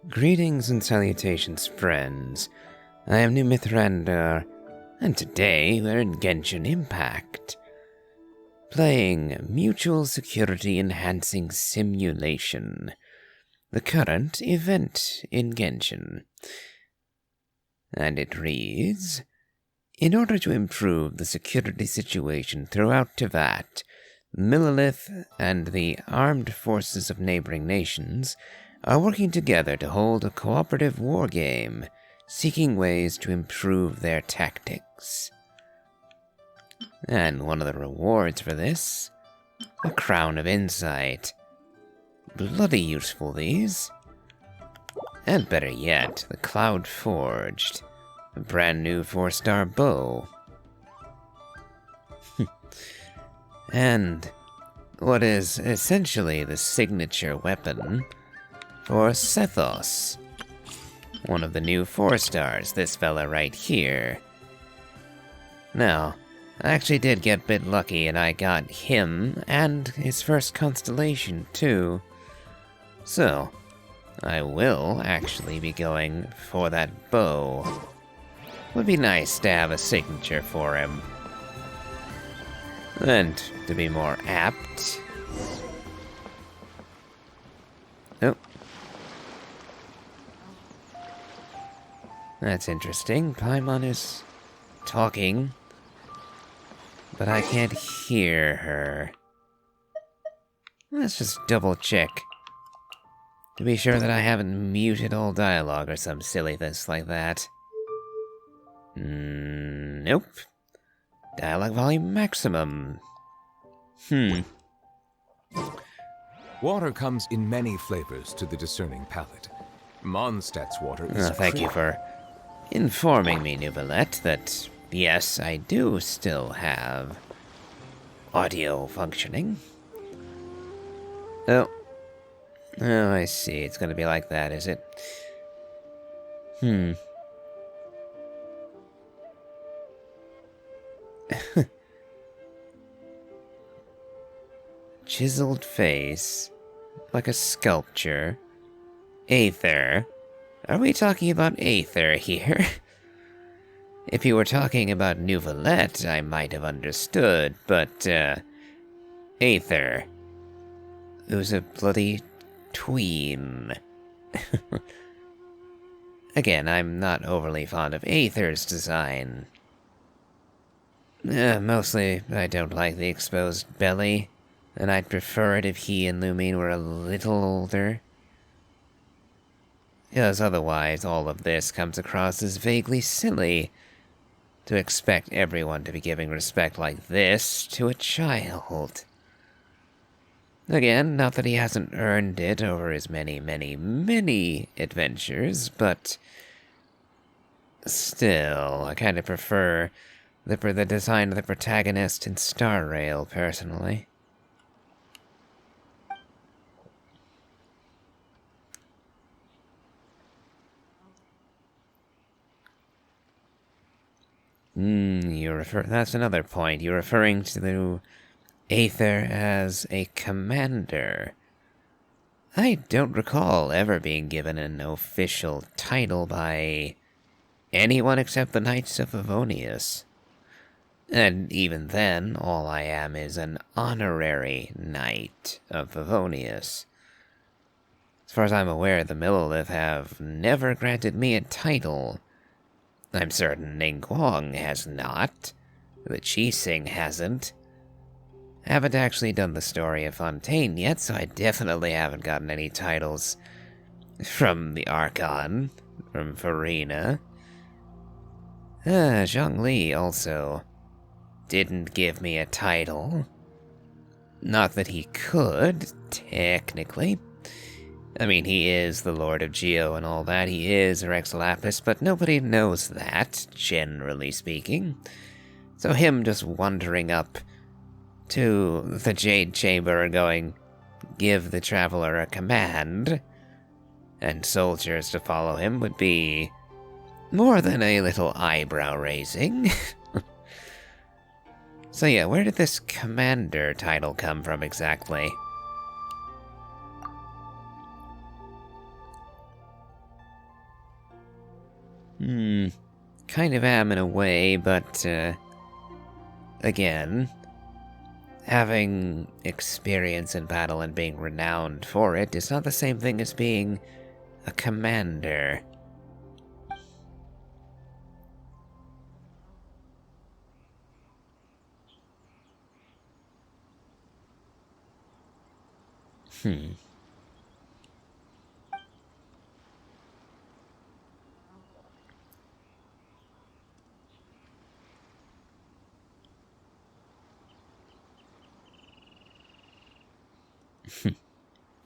Greetings and salutations, friends. I am New Mithrandar, and today we're in Genshin Impact, playing Mutual Security Enhancing Simulation, the current event in Genshin. And it reads, in order to improve the security situation throughout Teyvat, Millelith and the armed forces of neighboring nations are working together to hold a cooperative war game, seeking ways to improve their tactics. And one of the rewards for this, a Crown of Insight. Bloody useful, these. And better yet, the Cloud Forged, a brand new 4-star bow. And what is essentially the signature weapon for Sethos, one of the new 4-stars, this fella right here. Now, I actually did get a bit lucky and I got him and his first constellation too. So, I will actually be going for that bow. Would be nice to have a signature for him. And to be more apt... Oh. That's interesting. Paimon is talking, but I can't hear her. Let's just double check to be sure that I haven't muted all dialogue or some silliness like that. Nope. Dialogue volume maximum. Water comes in many flavors to the discerning palate. Mondstadt's water is Thank you for informing me, Nuvalette, that yes, I do still have audio functioning. Oh, I see. It's gonna be like that, is it? Chiseled face, like a sculpture. Aether. Are we talking about Aether here? If you were talking about Nuvalette, I might have understood, but, Aether. Who's a bloody tween. Again, I'm not overly fond of Aether's design. Mostly, I don't like the exposed belly, and I'd prefer it if he and Lumine were a little older. Because otherwise, all of this comes across as vaguely silly. To expect everyone to be giving respect like this to a child. Again, not that he hasn't earned it over his many, many, many adventures, but still, I kind of prefer the design of the protagonist in Star Rail, personally. That's another point. You're referring to Aether as a commander. I don't recall ever being given an official title by anyone except the Knights of Favonius. And even then, all I am is an honorary Knight of Favonius. As far as I'm aware, the Millelith have never granted me a title. I'm certain Ningguang has not. The Qixing hasn't. Haven't actually done the story of Fontaine yet, so I definitely haven't gotten any titles from the Archon, from Farina. Zhongli also didn't give me a title. Not that he could, technically. I mean, he is the Lord of Geo and all that, he is Rex Lapis, but nobody knows that, generally speaking. So him just wandering up to the Jade Chamber and going, give the Traveler a command, and soldiers to follow him would be more than a little eyebrow-raising. So yeah, where did this commander title come from exactly? Kind of am in a way, but, again, having experience in battle and being renowned for it is not the same thing as being a commander.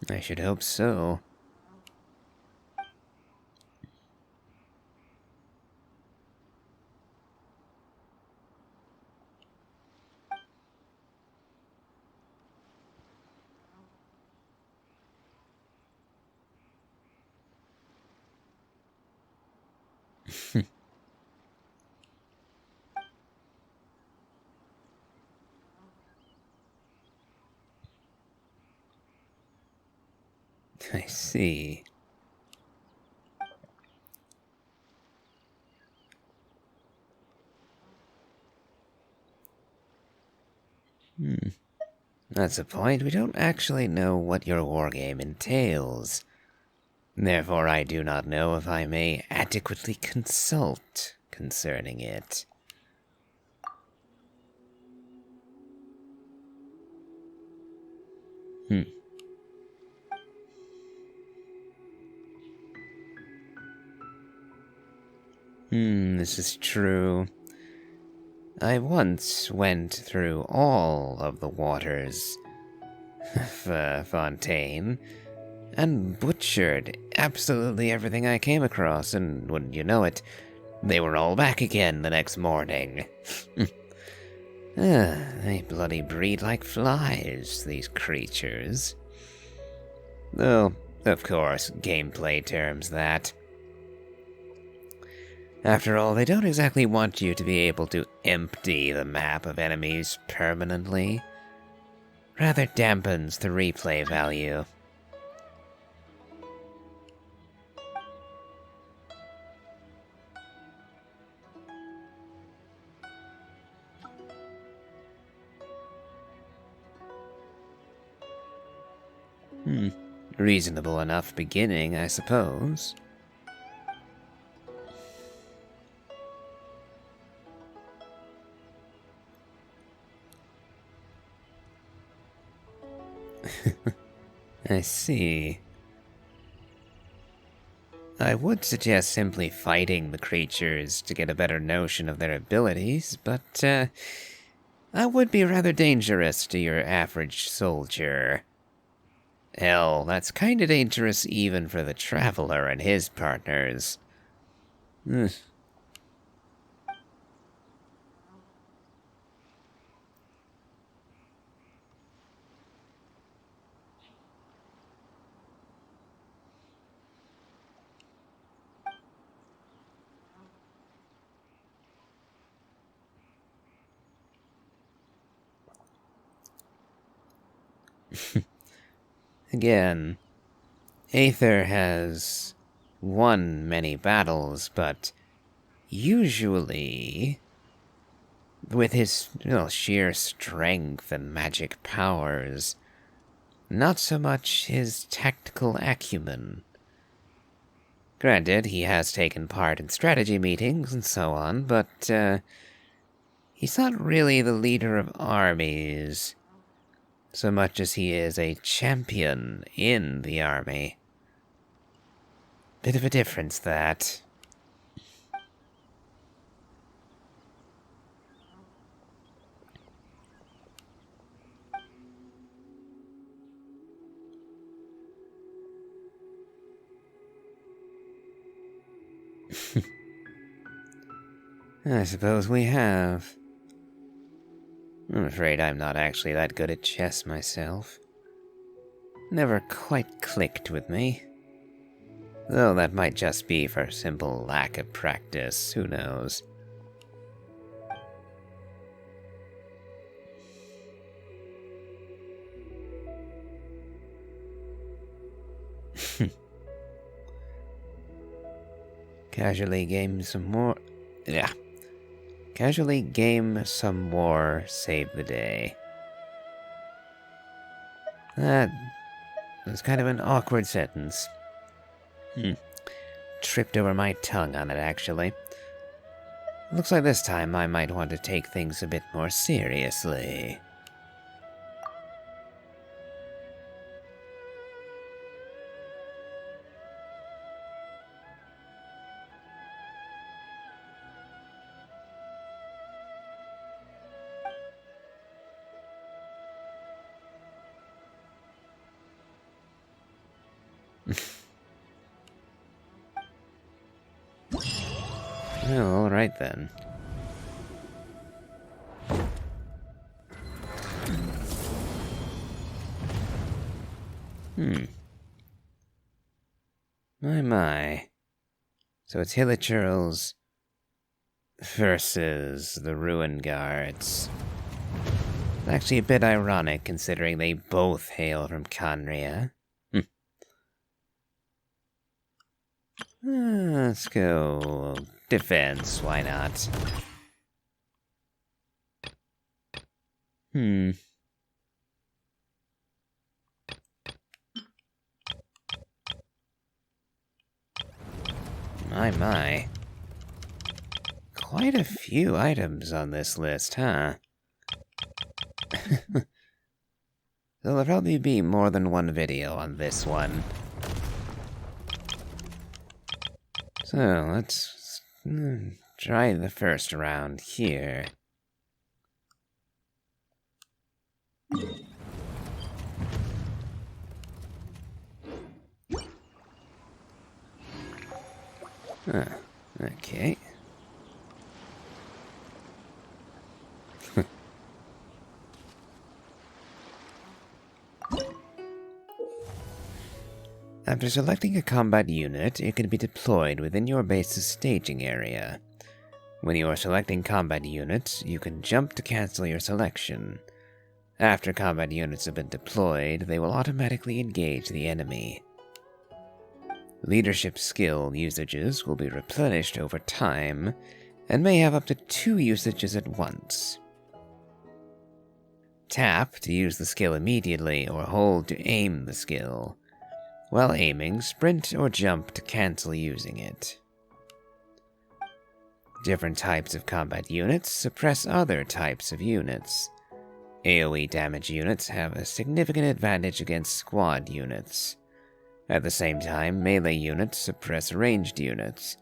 I should hope so. I see. That's a point. We don't actually know what your wargame entails. Therefore, I do not know if I may adequately consult concerning it. This is true. I once went through all of the waters of Fontaine and butchered absolutely everything I came across, and wouldn't you know it, they were all back again the next morning. They bloody breed like flies, these creatures. Though, of course, gameplay terms that. After all, they don't exactly want you to be able to empty the map of enemies permanently. Rather dampens the replay value. Reasonable enough beginning, I suppose. I see. I would suggest simply fighting the creatures to get a better notion of their abilities, but, that would be rather dangerous to your average soldier. Hell, that's kinda dangerous even for the Traveler and his partners. Again, Aether has won many battles, but usually with his sheer strength and magic powers, not so much his tactical acumen. Granted, he has taken part in strategy meetings and so on, but he's not really the leader of armies, so much as he is a champion in the army. Bit of a difference, that. I suppose we have. I'm afraid I'm not actually that good at chess myself. Never quite clicked with me. Though that might just be for simple lack of practice, who knows. Casually game some more. Yeah. Casually game some more, save the day. That was kind of an awkward sentence. Tripped over my tongue on it, actually. Looks like this time I might want to take things a bit more seriously. Well, alright then. My. So it's Hilichurls versus the Ruin Guards. It's actually a bit ironic considering they both hail from Khaenri'ah. Let's go defense, why not? My. Quite a few items on this list, huh? There'll probably be more than one video on this one. So, let's try the first round here. Okay. After selecting a combat unit, it can be deployed within your base's staging area. When you are selecting combat units, you can jump to cancel your selection. After combat units have been deployed, they will automatically engage the enemy. Leadership skill usages will be replenished over time, and may have up to 2 usages at once. Tap to use the skill immediately, or hold to aim the skill. While aiming, sprint or jump to cancel using it. Different types of combat units suppress other types of units. AoE damage units have a significant advantage against squad units. At the same time, melee units suppress ranged units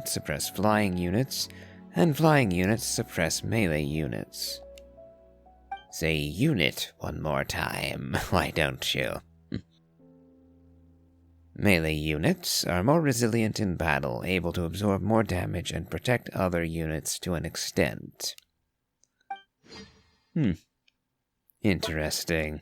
suppress flying units, and flying units suppress melee units. Say unit one more time, why don't you? Melee units are more resilient in battle, able to absorb more damage and protect other units to an extent. Interesting.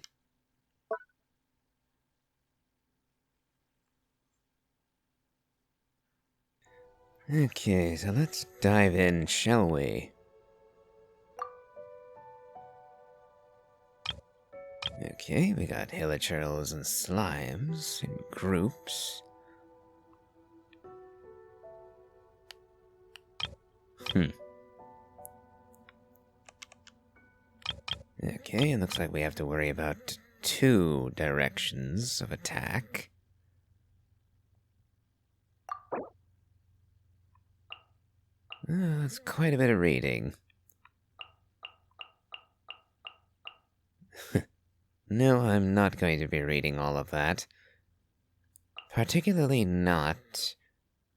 Okay, so let's dive in, shall we? Okay, we got Hilichurls and Slimes in groups. Okay, it looks like we have to worry about 2 directions of attack. That's quite a bit of reading. No, I'm not going to be reading all of that. Particularly not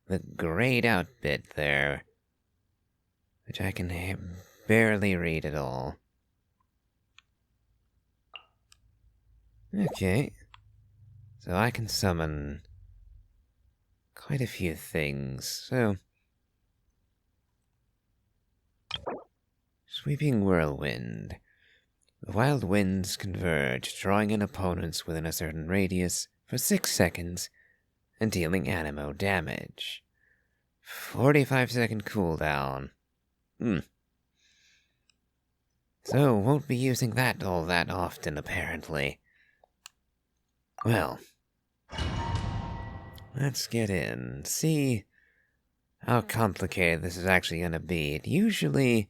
the grayed out bit there, which I can barely read at all. Okay, so I can summon quite a few things, so... Sweeping Whirlwind. The wild winds converge, drawing in opponents within a certain radius for 6 seconds and dealing animo damage. 45-second cooldown. So, won't be using that all that often, apparently. Well, let's get in. See how complicated this is actually going to be. It usually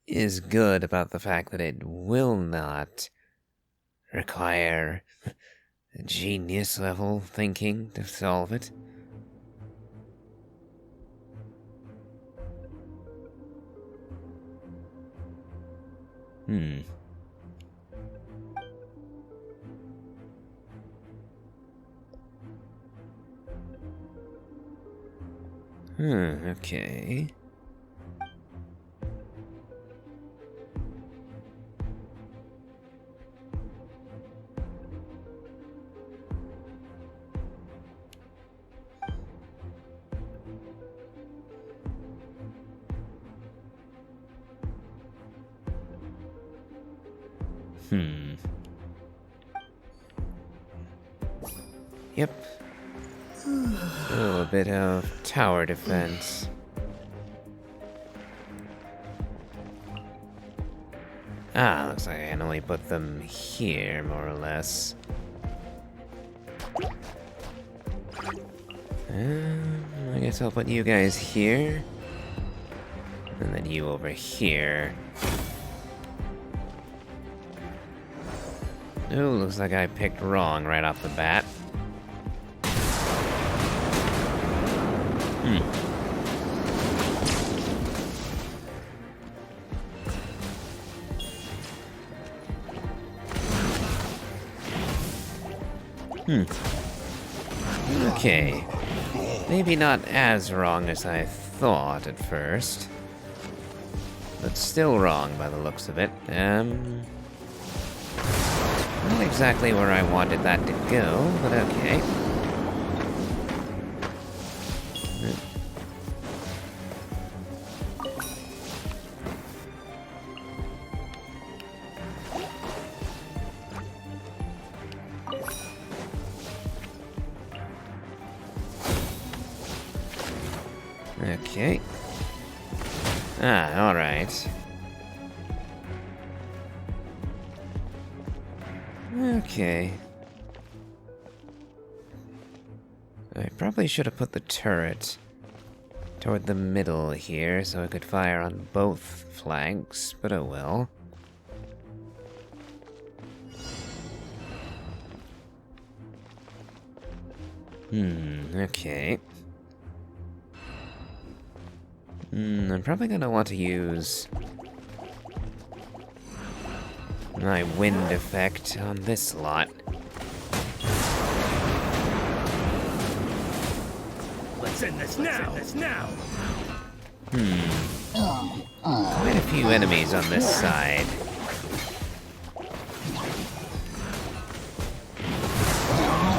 is good about the fact that it will not require genius level thinking to solve it. Okay. Yep. A little bit of tower defense. Ah, looks like I can only put them here, more or less. I guess I'll put you guys here. And then you over here. Oh, looks like I picked wrong right off the bat. Okay. Maybe not as wrong as I thought at first. But still wrong by the looks of it. Not exactly where I wanted that to go, but okay. Okay. Ah, alright. Okay. I probably should have put the turret toward the middle here so I could fire on both flanks, but oh well. Okay. I'm probably gonna want to use my wind effect on this lot. Let's end this now! Quite a few enemies on this side.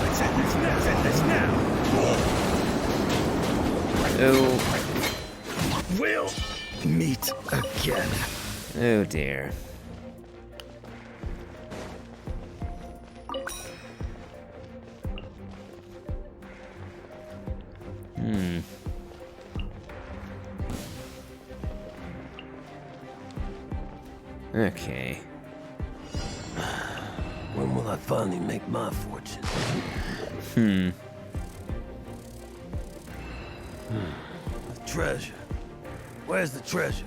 Let's end this now! Oh, We'll meet again. oh dear. Okay. When will I finally make my fortune? The treasure. Where's the treasure?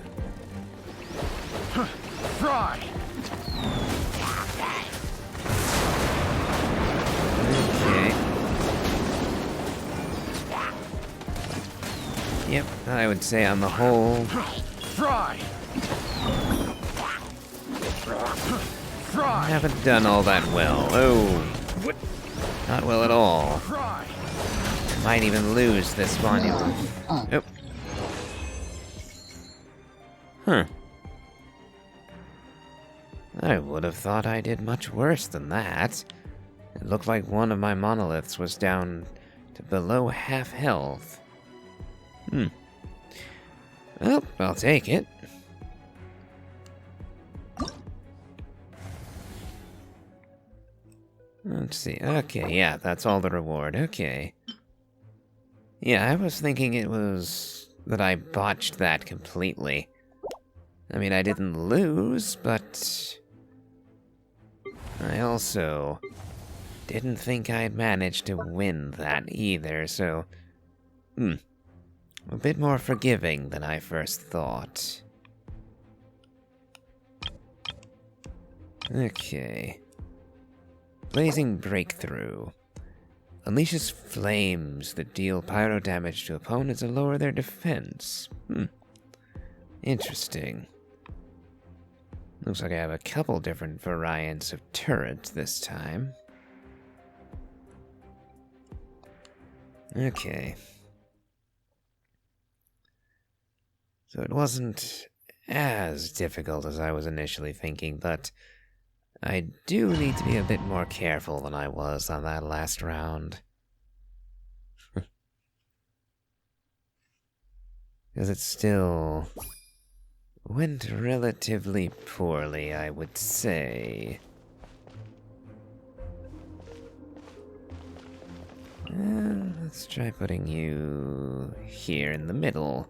Fry! Okay. Yep, I would say on the whole, Fry! Fry! haven't done all that well. Oh, What? not well at all. Fry! Might even lose this monument. Oh. Huh. I would have thought I did much worse than that. It looked like one of my monoliths was down to below half health. Well, I'll take it. Let's see. Okay, yeah, that's all the reward. Okay. Yeah, I was thinking it was that I botched that completely. I mean, I didn't lose, but I also didn't think I'd manage to win that either, so A bit more forgiving than I first thought. Okay. Blazing Breakthrough. Unleashes flames that deal pyro damage to opponents and lower their defense. Interesting. Looks like I have a couple different variants of turrets this time. Okay. So it wasn't as difficult as I was initially thinking, but I do need to be a bit more careful than I was on that last round. Because it still went relatively poorly, I would say. Let's try putting you here in the middle.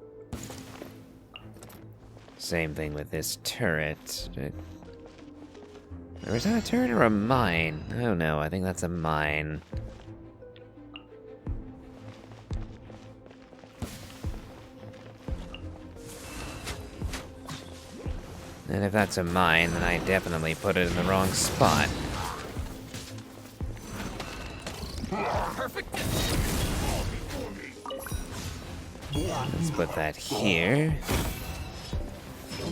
Same thing with this turret. Or is that a turret or a mine? Oh no, I think that's a mine. And if that's a mine, then I definitely put it in the wrong spot. Perfect. Let's put that here.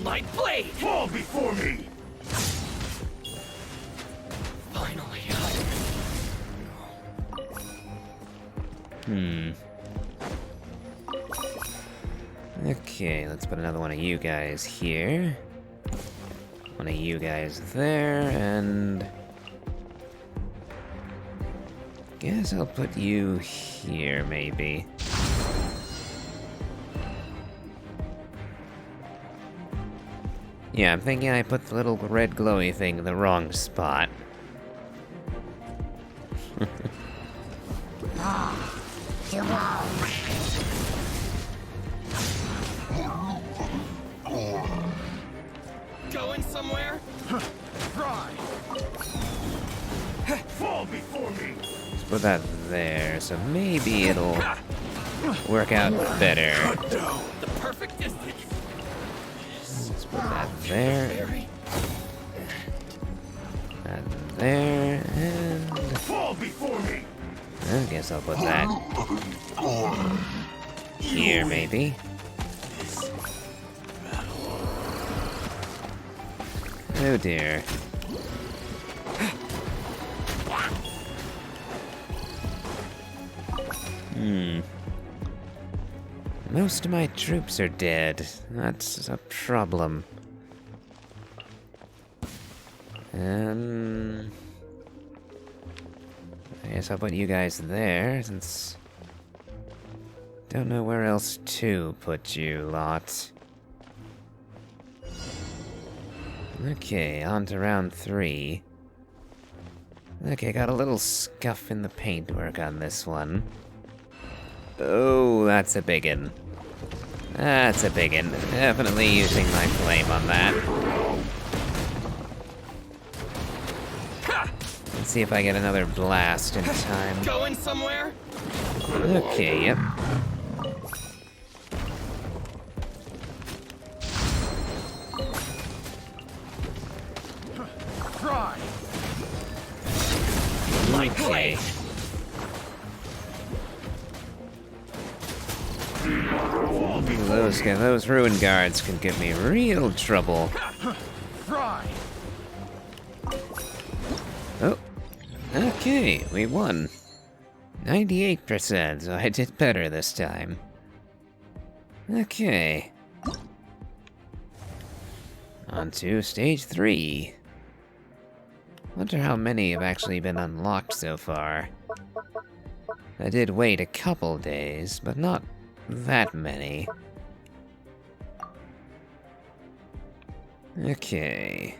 Light blade. Fall before me. Finally. Okay, let's put another one of you guys here. One of you guys there, and guess I'll put you here, maybe. Yeah, I'm thinking I put the little red glowy thing in the wrong spot. Going somewhere? Try. Fall before me. Let's put that there, so maybe it'll work out better. The perfect distance. Let's put that there, and there, and Fall before me. I guess I'll put that here, maybe. Oh dear. Most of my troops are dead. That's a problem. I guess I'll put you guys there, since don't know where else to put you lot. Okay, on to round 3. Okay, got a little scuff in the paintwork on this one. Oh, that's a biggin. That's a biggin. Definitely using my flame on that. Let's see if I get another blast in time. Going somewhere? Okay, yep. Try. Okay. Those ruin guards can give me real trouble. Try. Oh, okay, we won. 98%, so I did better this time. Okay. On to stage 3. Wonder how many have actually been unlocked so far. I did wait a couple days, but not that many. Okay.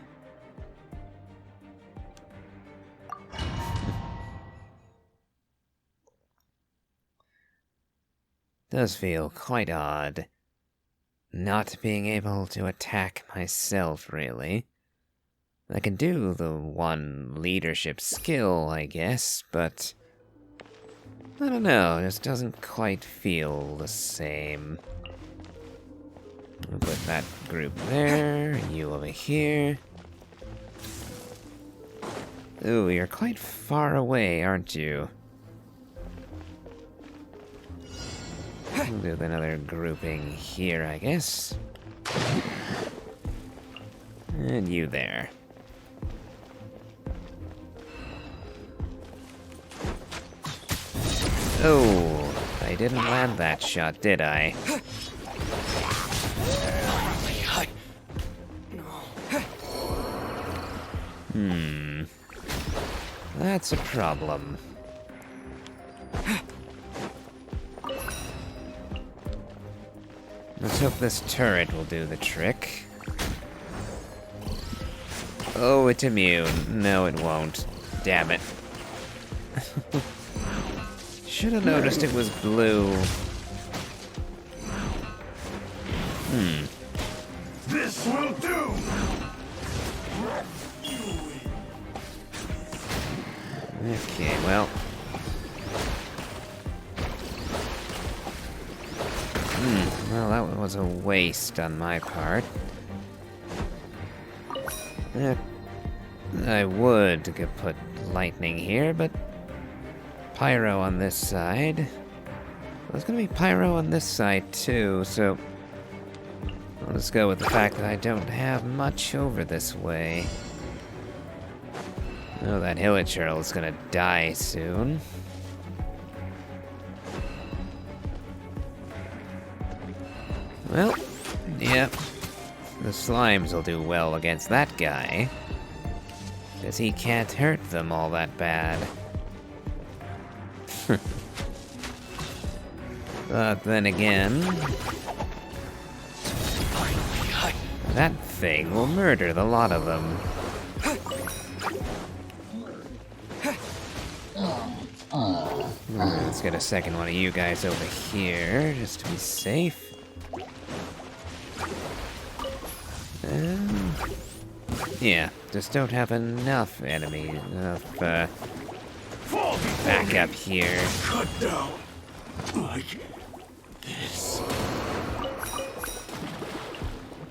Does feel quite odd not being able to attack myself, really. I can do the one leadership skill, I guess, but I don't know, it just doesn't quite feel the same. We'll put that group there, you over here. Ooh, you're quite far away, aren't you? We'll do another grouping here, I guess. And you there. Oh, I didn't land that shot, did I? That's a problem. Let's hope this turret will do the trick. Oh, it's immune. No, it won't. Damn it. Should have noticed it was blue. This will do! Okay, well. Well, that was a waste on my part. I would could put lightning here, but pyro on this side. There's gonna be pyro on this side too, so I'll just go with the fact that I don't have much over this way. Oh, that Hilichurl is gonna die soon. Well, yep. The slimes will do well against that guy. Because he can't hurt them all that bad. But then again, that thing will murder the lot of them. Let's get a second one of you guys over here, just to be safe. Yeah, just don't have enough enemies, enough backup here. Cut down. Like this.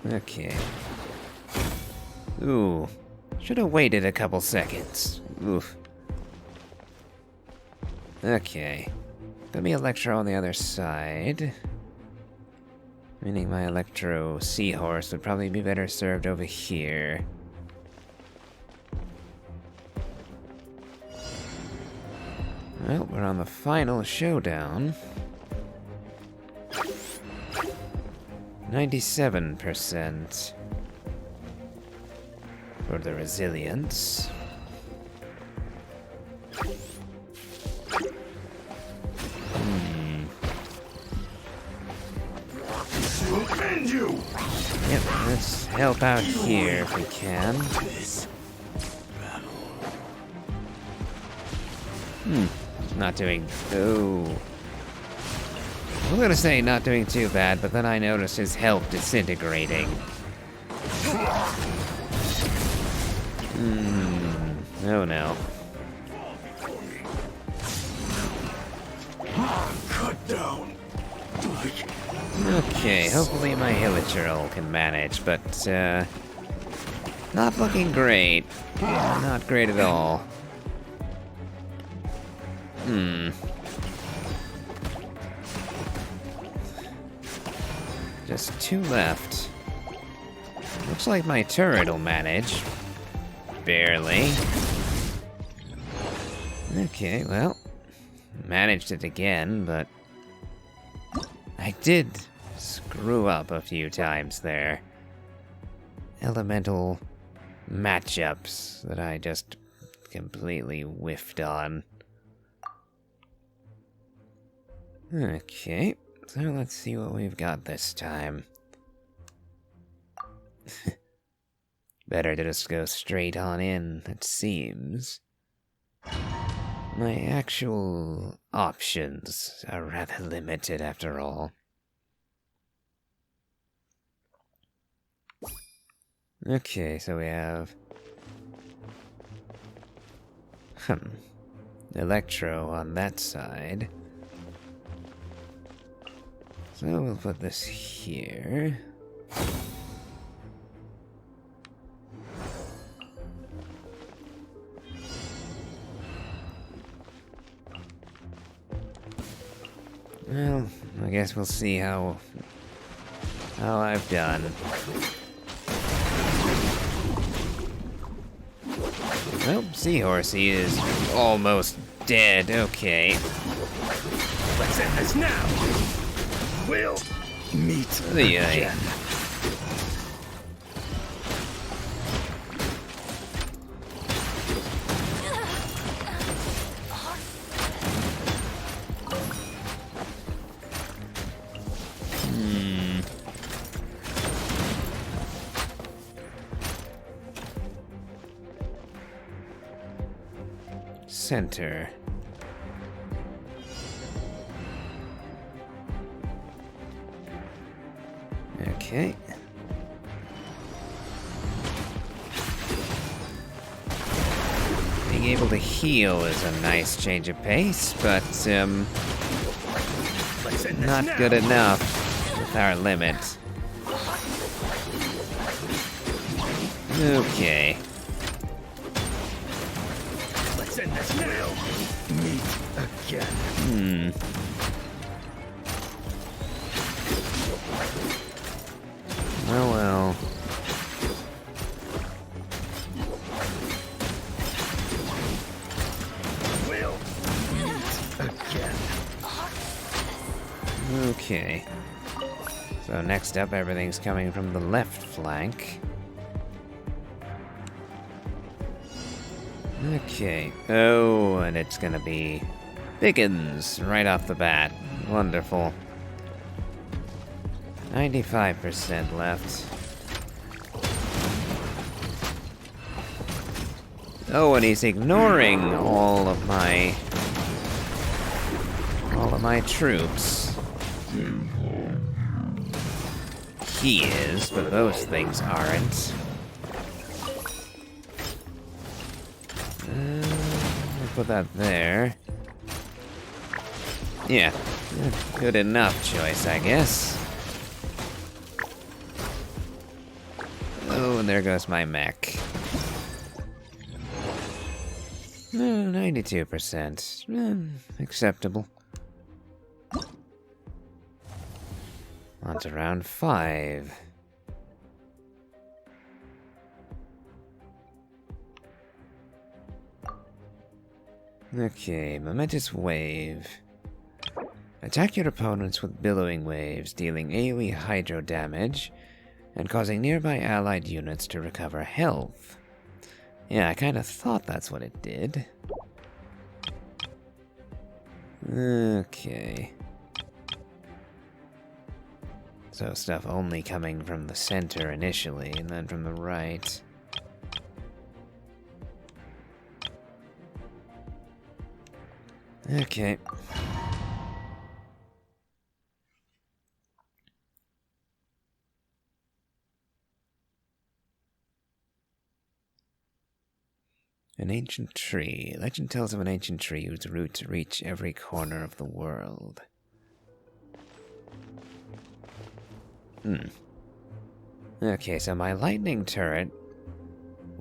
Okay. Ooh, should have waited a couple seconds. Oof. Okay. Gonna be Electro on the other side. Meaning my Electro Seahorse would probably be better served over here. Well, we're on the final showdown. 97% for the resilience. This will end you! Yep, let's help out here if we can. This Not doing... Oh. I'm gonna say not doing too bad, but then I noticed his health disintegrating. Oh no. cut down. Like Okay, hopefully my Hilichurl can manage, but, not looking great. Not great at all. Just two left. Looks like my turret will manage. Barely. Okay, well. Managed it again, but I did screw up a few times there. Elemental matchups that I just completely whiffed on. Okay, so let's see what we've got this time. Better to just go straight on in, it seems. My actual options are rather limited after all. Okay, so we have... electro on that side. So we'll put this here. Well, I guess we'll see how I've done. Oh, Seahorsey is almost dead. Okay. Let's end this now. We'll meet Yeah. again. Center. Okay. Being able to heal is a nice change of pace, but Let's end this not now. good enough with our limit. Okay. Let's end this now. Meet again. Oh well. We'll meet again. Okay. So next up, everything's coming from the left flank. Okay. Oh, and it's gonna be Biggins right off the bat. Wonderful. 95% left. Oh, and he's ignoring all of my troops. He is, but those things aren't. I'll put that there. Yeah, good enough choice, I guess. Oh, and there goes my mech. 92%. Acceptable. On to round 5. Okay, Momentous Wave. Attack your opponents with billowing waves, dealing AoE hydro damage, and causing nearby allied units to recover health. Yeah, I kind of thought that's what it did. Okay. So stuff only coming from the center initially, and then from the right. Okay. An ancient tree. Legend tells of an ancient tree whose roots reach every corner of the world. Okay, so my lightning turret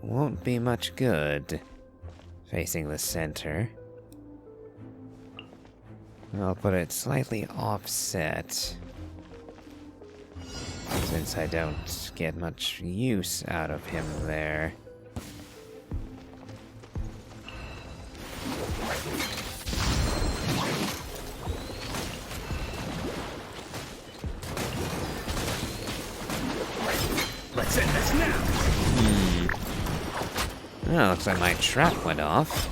won't be much good facing the center. I'll put it slightly offset, since I don't get much use out of him there. Let's end this now. Oh, looks like my trap went off.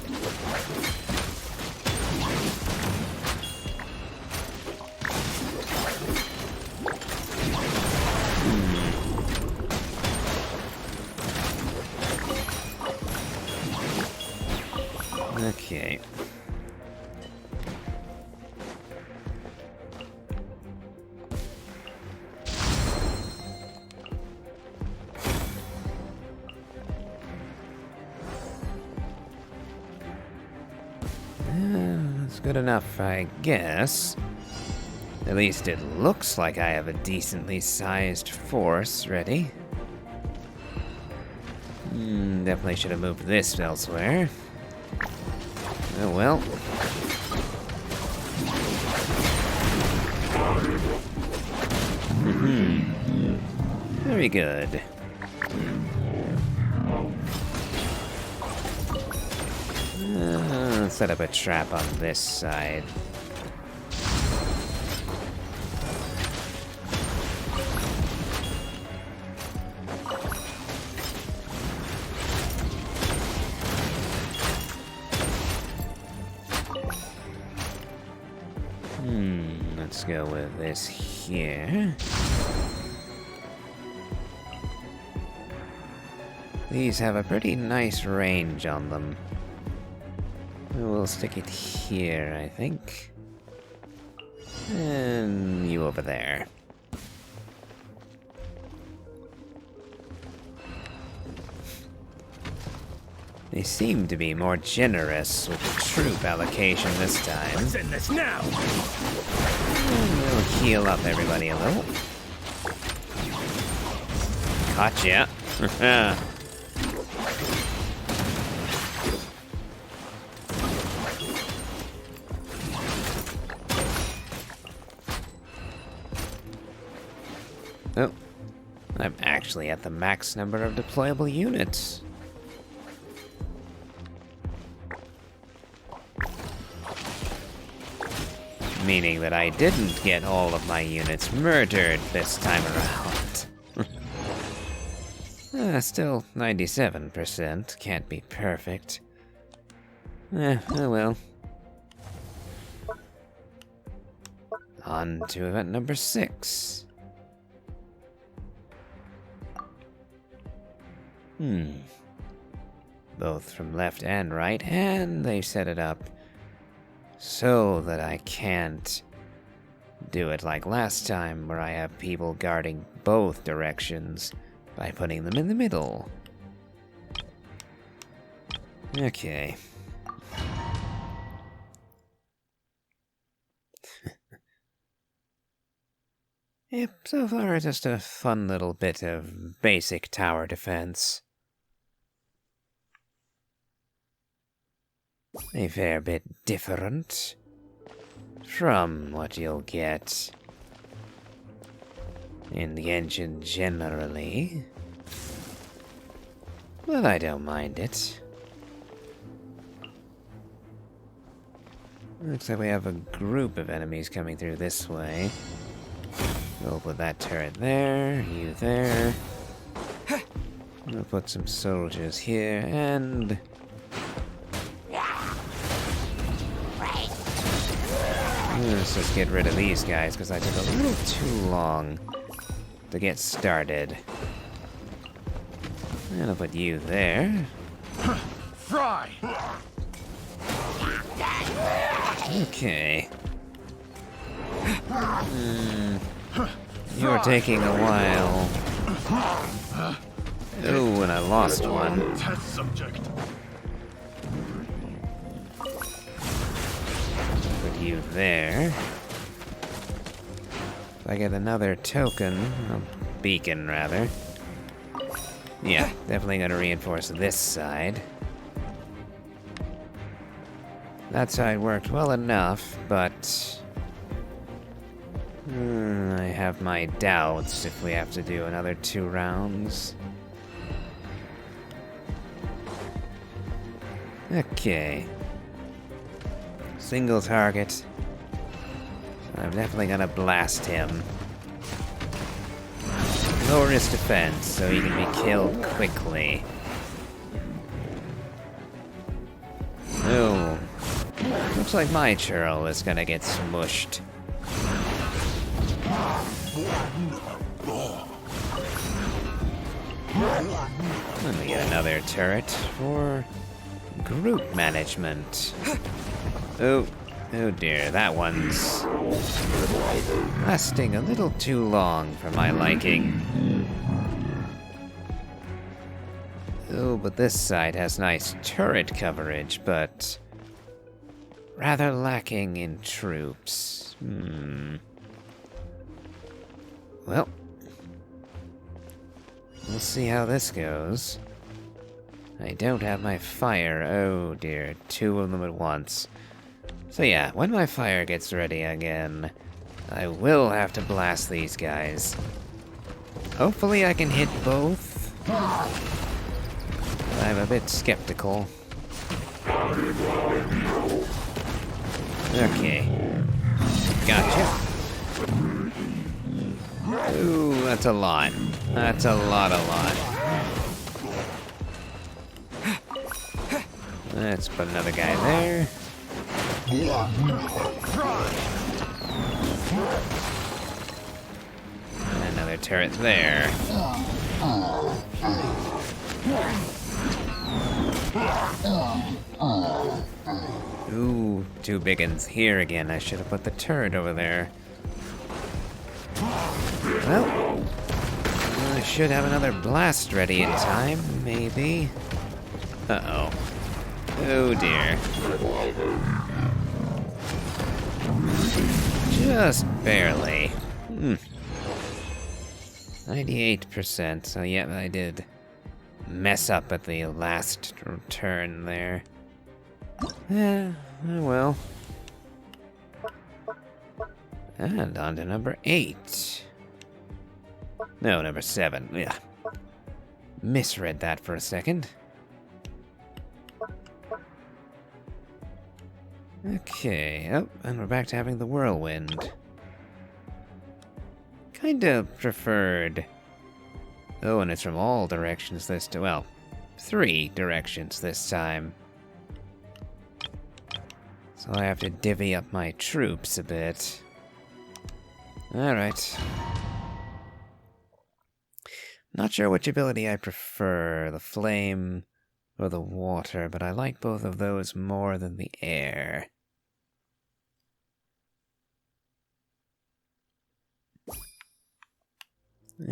Okay. good enough, I guess. At least it looks like I have a decently sized force ready. Definitely should have moved this elsewhere. Oh well. Very good. Let's set up a trap on this side. Let's go with this here. These have a pretty nice range on them. We'll stick it here, I think. And you over there. They seem to be more generous with the troop allocation this time. Let's end this now! And we'll heal up everybody a little. Gotcha. Oh, I'm actually at the max number of deployable units. Meaning that I didn't get all of my units murdered this time around. Still 97%. Can't be perfect. Oh well. On to event number 6. Both from left and right, and they set it up so that I can't do it like last time, where I have people guarding both directions by putting them in the middle. Okay. Yep, so far just a fun little bit of basic tower defense. A fair bit different from what you'll get in Genshin generally, but I don't mind it. Looks like we have a group of enemies coming through this way. We'll put that turret there, you there. We'll put some soldiers here, and let's just get rid of these guys, because I took a little too long to get started. And I'll put you there. Fry! Okay. You're taking a while. Oh, and I lost one. Test subject. Put you there. If I get another token, a beacon rather. Yeah, definitely gonna reinforce this side. That side worked well enough, but I have my doubts if we have to do another 2 rounds. Okay. Single target. I'm definitely gonna blast him. Lower his defense so he can be killed quickly. Oh. Looks like my churl is gonna get smushed. Let me get another turret for group management. Oh dear, that one's lasting a little too long for my liking. Oh, but this side has nice turret coverage, but rather lacking in troops. Well, we'll see how this goes. I don't have my fire. Oh dear, 2 of them at once. So yeah, when my fire gets ready again, I will have to blast these guys. Hopefully I can hit both. I'm a bit skeptical. Okay. Gotcha. Ooh, that's a lot. That's a lot. Let's put another guy there. And another turret there. Ooh, 2 big uns here again. I should have put the turret over there. Well, I should have another blast ready in time, maybe. Uh-oh. Oh dear. Just barely. 98%, so yeah, I did mess up at the last turn there. Oh well. And on to number 8. No, number 7. Yeah. Misread that for a second. Okay, oh, and we're back to having the whirlwind. Kinda preferred. Oh, and it's from all directions this time. Well, 3 directions this time. So I have to divvy up my troops a bit. Alright. Not sure which ability I prefer, the flame or the water, but I like both of those more than the air.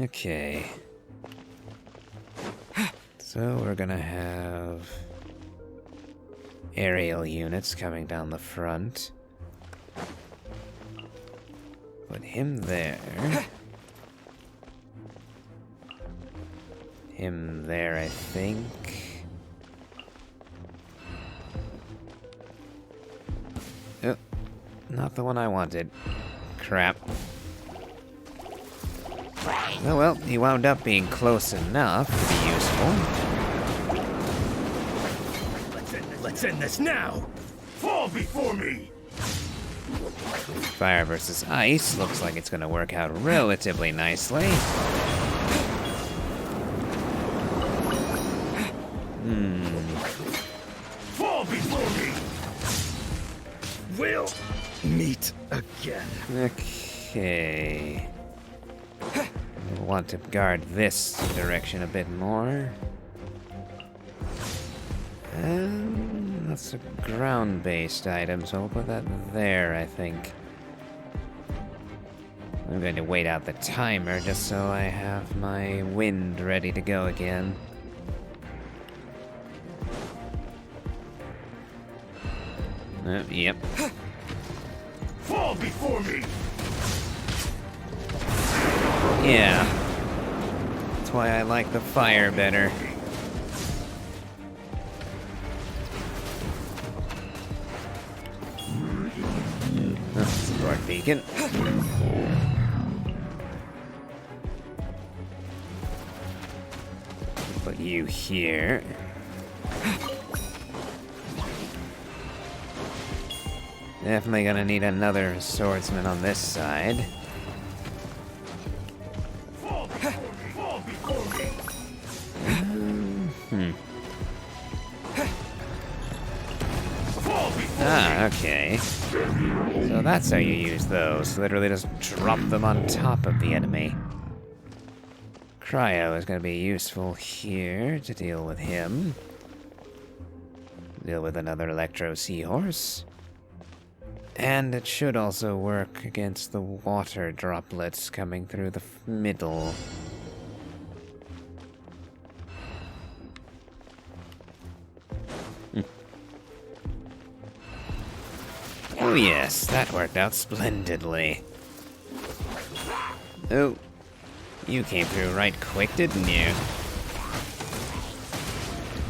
Okay. So we're gonna have aerial units coming down the front. Put him there. Him there, I think. Oh, not the one I wanted. Crap. Oh well, he wound up being close enough to be useful. Let's end this now! Fall before me! Fire versus ice looks like it's gonna work out relatively nicely. Fall before me! We'll meet again. Okay. We'll want to guard this direction a bit more. That's a ground-based item, so we'll put that there, I think. I'm going to wait out the timer just so I have my wind ready to go again. Yep. Fall before me! Yeah. That's why I like the fire better. Sword beacon. Put you here. Definitely gonna need another swordsman on this side. Ah, okay. So that's how you use those. Literally just drop them on top of the enemy. Cryo is going to be useful here to deal with him. Deal with another Electro Seahorse. And it should also work against the water droplets coming through the middle. Oh yes, that worked out splendidly. Oh, you came through right quick, didn't you?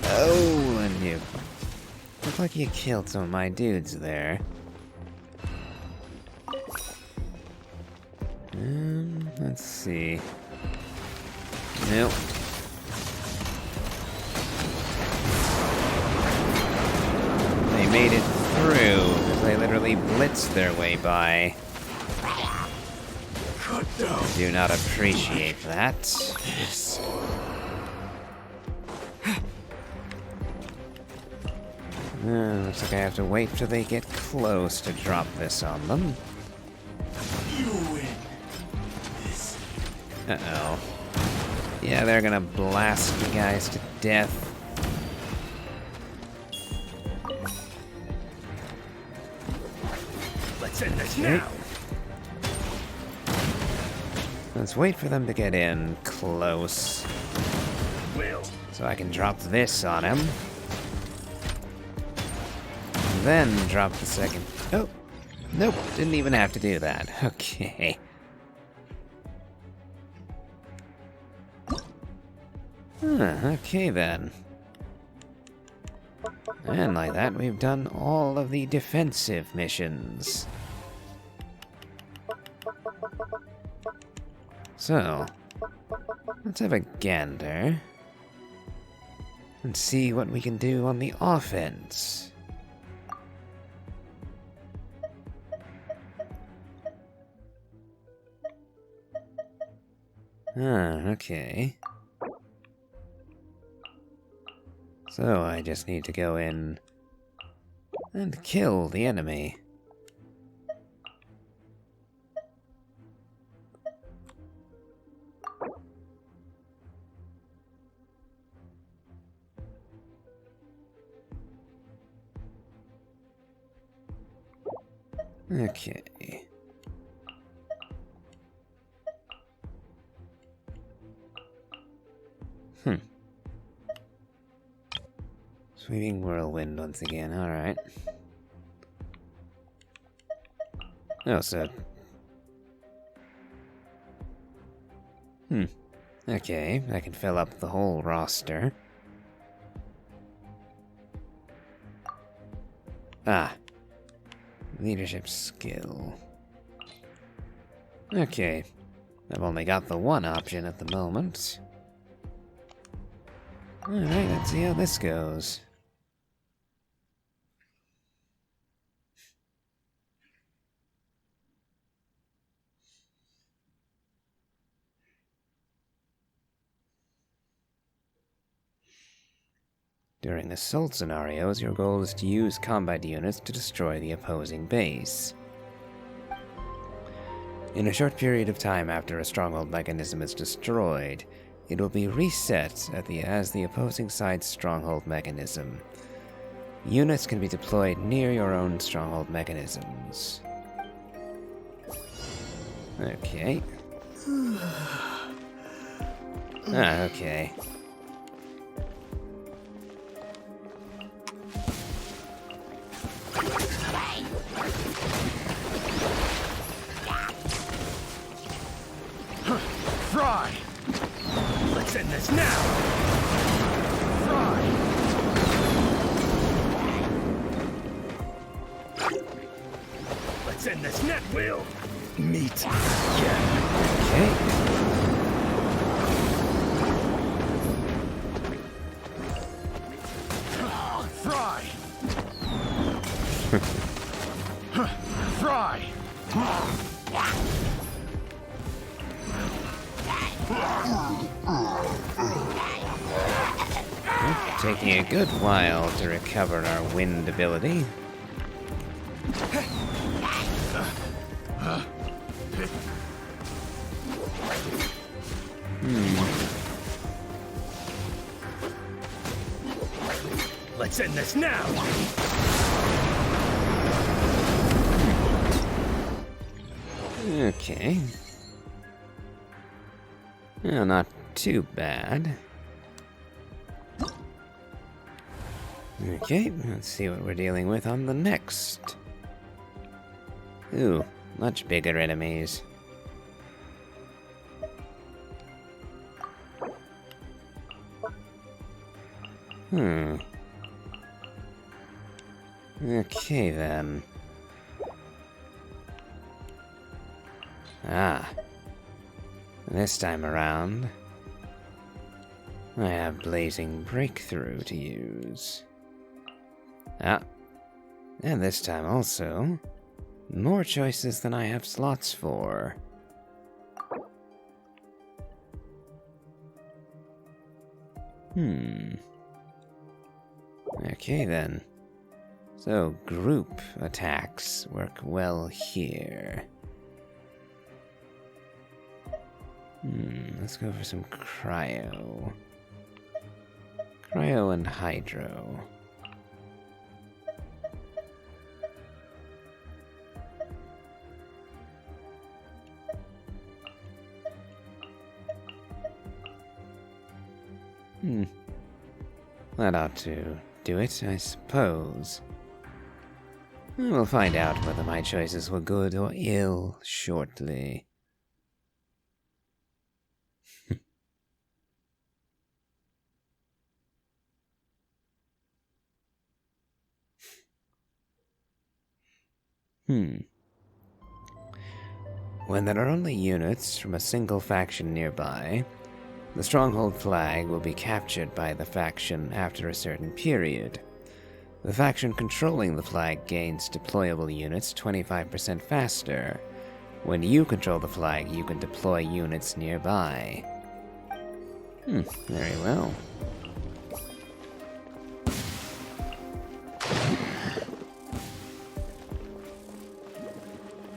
Oh, and you look like you killed some of my dudes there. Let's see. Nope. They made it through because they literally blitzed their way by. Cut down. Do not appreciate that. Looks like I have to wait till they get close to drop this on them. You win. This. Uh-oh. Yeah, they're gonna blast you guys to death. Let's end this now. Let's wait for them to get in close Will. so I can drop this on him. Then drop the second. Oh, nope, didn't even have to do that. Okay. Okay then. And like that, we've done all of the defensive missions. So, let's have a gander and see what we can do on the offense. Okay. So I just need to go in and kill the enemy. Okay. Sweeping whirlwind once again, alright. Oh, so... Okay, I can fill up the whole roster. Ah. Leadership skill. Okay. I've only got the one option at the moment. Alright, let's see how this goes. During assault scenarios, your goal is to use combat units to destroy the opposing base. In a short period of time after a stronghold mechanism is destroyed, it will be reset as the opposing side's stronghold mechanism. Units can be deployed near your own stronghold mechanisms. Okay. Okay. Fry. Let's end this now. Fry. Let's end this net, Will. Meet. Yeah. Okay. Fry. Fry. Taking a good while to recover our wind ability. Let's end this now. Okay. Well, not too bad. Okay, let's see what we're dealing with on the next Ooh, much bigger enemies. Okay then. Ah. This time around, I have Blazing Breakthrough to use. Ah. And this time also, more choices than I have slots for. Okay then. So, group attacks work well here. Let's go for some cryo. Cryo and hydro. That ought to do it, I suppose. We'll find out whether my choices were good or ill shortly. When there are only units from a single faction nearby, the stronghold flag will be captured by the faction after a certain period. The faction controlling the flag gains deployable units 25% faster. When you control the flag, you can deploy units nearby. Very well.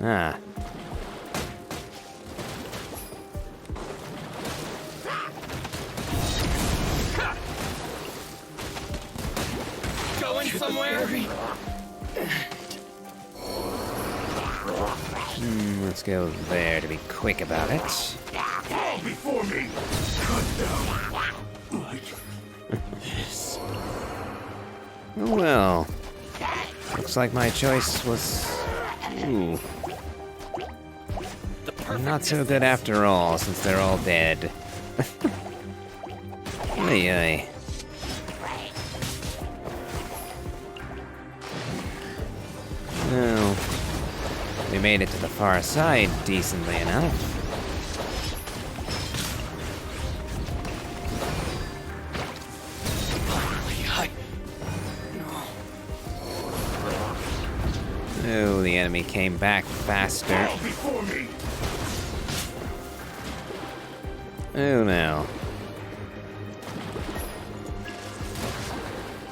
Ah. Going somewhere? Let's go there to be quick about it. Fall before me! Cut down like this. Oh well. Looks like my choice was... Ooh. Not so good after all, since they're all dead. Ay ay. Well, we made it to the far side decently enough. Oh, the enemy came back faster. Fall before me! Oh no.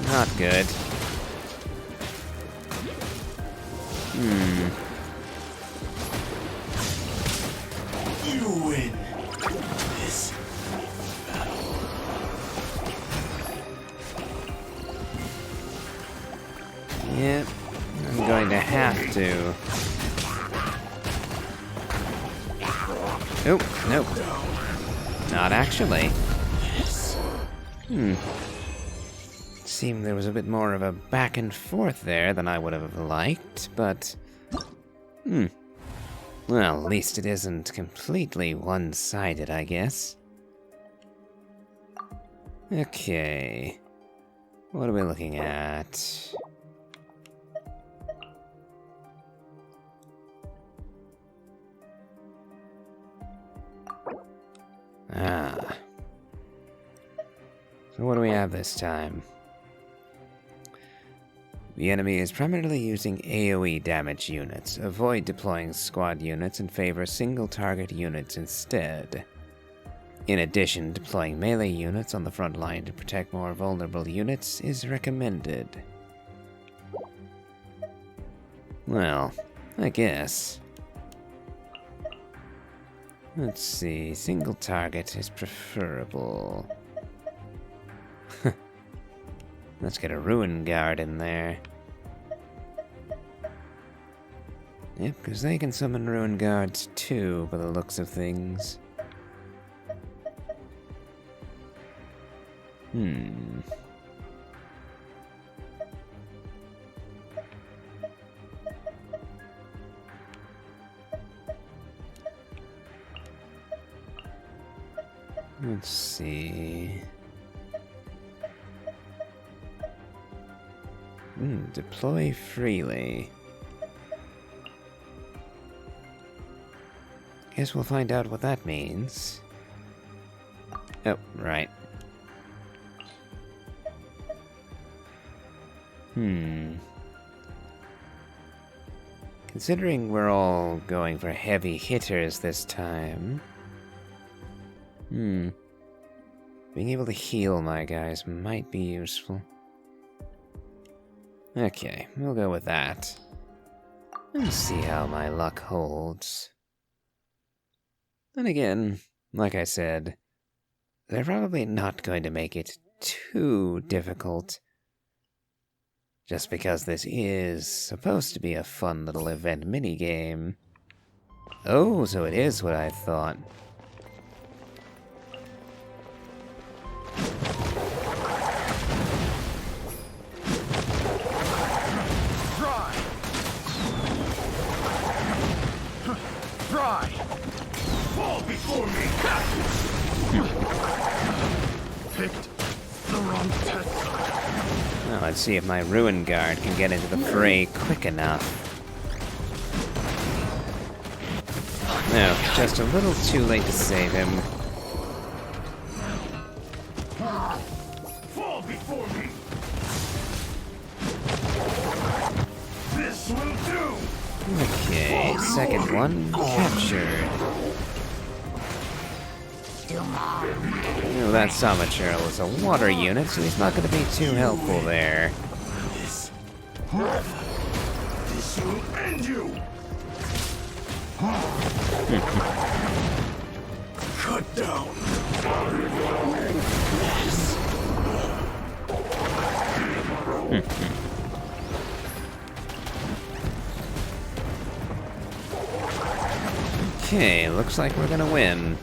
Not good. You win this battle. Yep, I'm going to have to. Oh, nope. Not actually. Seemed there was a bit more of a back and forth there than I would have liked, but... Well, at least it isn't completely one-sided, I guess. Okay. What are we looking at? Ah. So what do we have this time? The enemy is primarily using AoE damage units. Avoid deploying squad units and favor single target units instead. In addition, deploying melee units on the front line to protect more vulnerable units is recommended. Well, I guess. Let's see, single target is preferable. Let's get a Ruin Guard in there. Yep, because they can summon Ruin Guards too, by the looks of things. Let's see. Deploy freely. Guess we'll find out what that means. Oh, right. Considering we're all going for heavy hitters this time... being able to heal my guys might be useful. Okay, we'll go with that. And see how my luck holds. Then again, like I said, they're probably not going to make it too difficult. Just because this is supposed to be a fun little event minigame. Oh, so it is what I thought. Try! Fall before me! Picked the wrong test. Well, let's see if my Ruin Guard can get into the fray quick enough. No, just a little too late to save him. Fall before me! This will do! Okay, second one captured. Oh, that Sama Churl is a water unit, so he's not going to be too helpful there. This will end you! Cut down! Okay, looks like we're gonna win.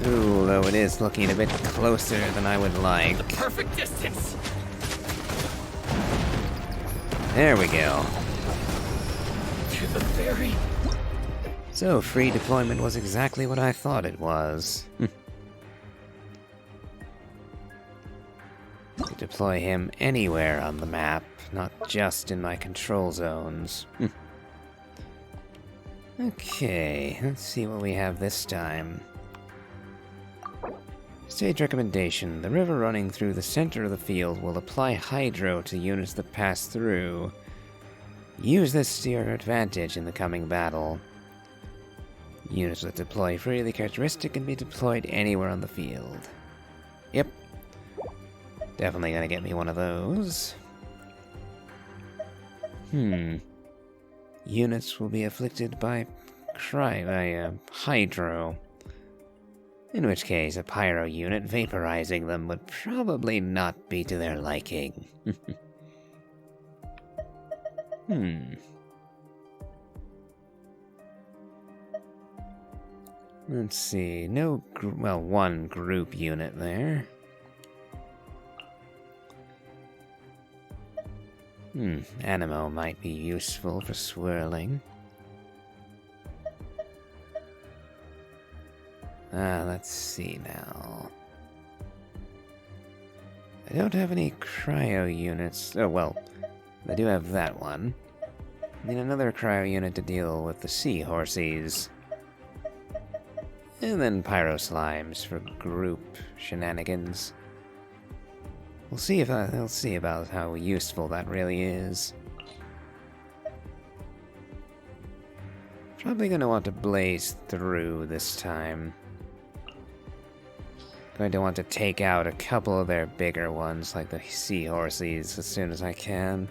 Ooh, though it is looking a bit closer than I would like. Perfect distance! There we go. To the ferry! So, free deployment was exactly what I thought it was. To deploy him anywhere on the map, not just in my control zones. Okay, let's see what we have this time. Stage recommendation. The river running through the center of the field will apply hydro to units that pass through. Use this to your advantage in the coming battle. Units with deploy freely characteristic can be deployed anywhere on the field. Yep. Definitely gonna get me one of those. Units will be afflicted by hydro. In which case, a pyro unit vaporizing them would probably not be to their liking. Let's see, one group unit there. Animo might be useful for swirling. Let's see now. I don't have any cryo units. Oh, well, I do have that one. Need another cryo unit to deal with the seahorses. And then pyro slimes for group shenanigans. We'll see about how useful that really is. Probably gonna want to blaze through this time. Going to want to take out a couple of their bigger ones, like the seahorses, as soon as I can.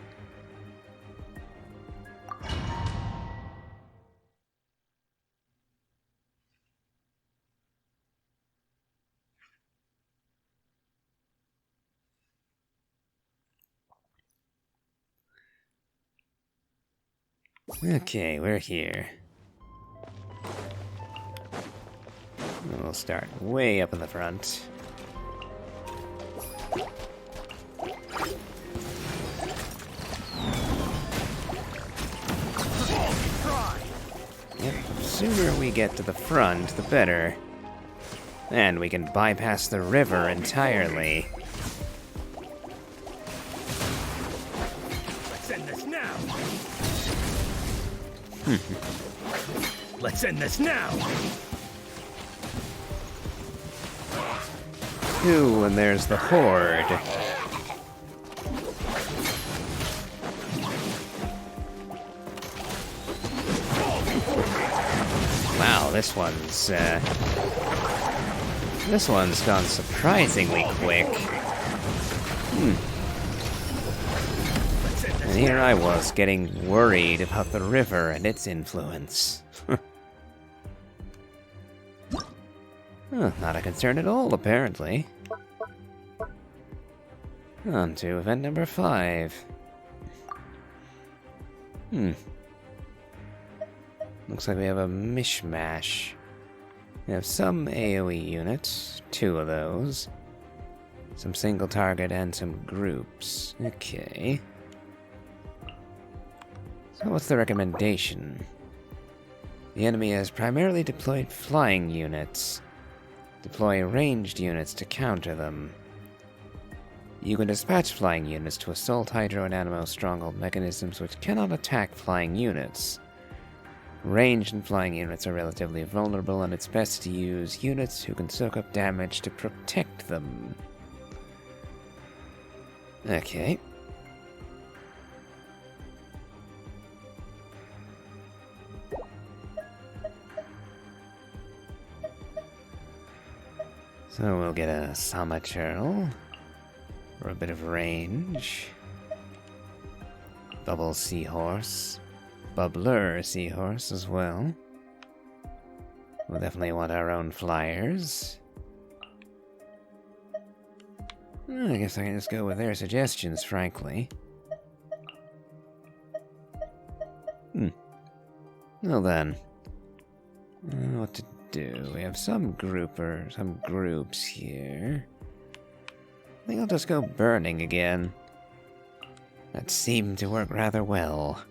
Okay, we're here. We'll start way up in the front. Yep, the sooner we get to the front, the better. And we can bypass the river entirely. Let's end this now. Let's end this now. Ooh, and there's the horde. Wow, this one's gone surprisingly quick. And here I was getting worried about the river and its influence. Not a concern at all, apparently. On to event number 5. Looks like we have a mishmash. We have some AoE units, 2 of those. Some single target and some groups. Okay. So what's the recommendation? The enemy has primarily deployed flying units. Deploy ranged units to counter them. You can dispatch flying units to assault Hydro and Animo stronghold mechanisms which cannot attack flying units. Ranged and flying units are relatively vulnerable, and it's best to use units who can soak up damage to protect them. Okay. So we'll get a Sama Churl for a bit of range. Bubble Seahorse. Bubbler Seahorse as well. We'll definitely want our own flyers. I guess I can just go with their suggestions, frankly. Well then. What to do? We have some groups here. I think I'll just go burning again. That seemed to work rather well.